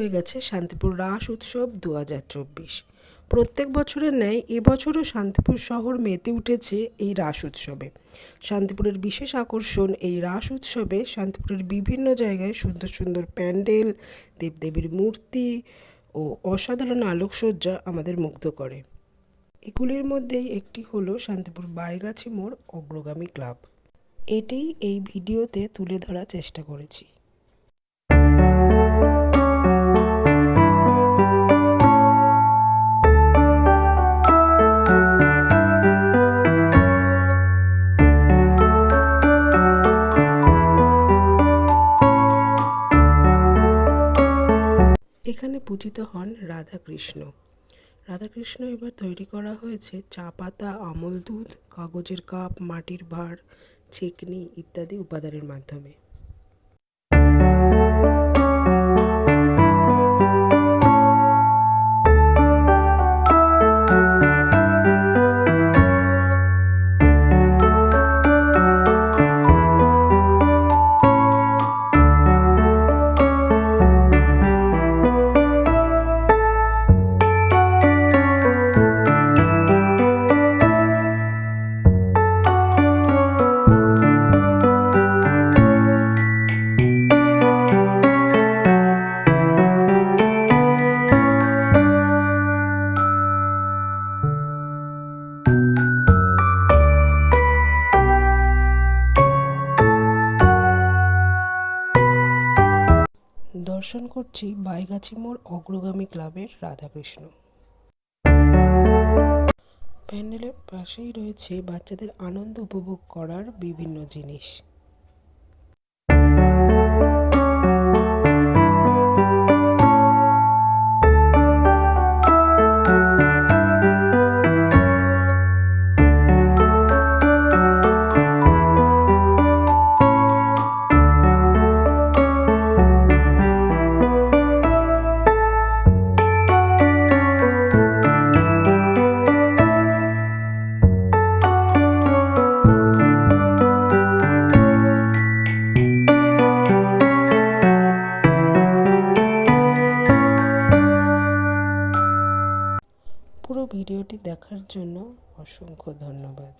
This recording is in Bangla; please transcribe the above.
হয়ে গেছে শান্তিপুর রাস উৎসব 2024। প্রত্যেক বছরের ন্যায় এবছরও শান্তিপুর শহর মেতে উঠেছে এই রাস উৎসবে। শান্তিপুরের বিশেষ আকর্ষণ এই রাস উৎসবে শান্তিপুরের বিভিন্ন জায়গায় সুন্দর সুন্দর প্যান্ডেল, দেবদেবীর মূর্তি ও অসাধারণ আলোকসজ্জা আমাদের মুগ্ধ করে। এগুলির মধ্যেই একটি হলো শান্তিপুর বাইগাছি মোড় অগ্রগামী ক্লাব। এটিই এই ভিডিওতে তুলে ধরার চেষ্টা করেছি। এখানে পূজিত হন রাধাকৃষ্ণ। রাধাকৃষ্ণ এবার তৈরি করা হয়েছে চা পাতা, আমল দুধ, কাগজের কাপ, মাটির ভাঁড়, ছেকনি ইত্যাদি উপাদানের মাধ্যমে। দর্শন করছি বাইগাছি মোড় অগ্রগামী ক্লাবের রাধাকৃষ্ণ। প্যান্ডেলের পাশেই রয়েছে বাচ্চাদের আনন্দ উপভোগ করার বিভিন্ন জিনিস। পুরো ভিডিওটি দেখার জন্য অসংখ্য ধন্যবাদ।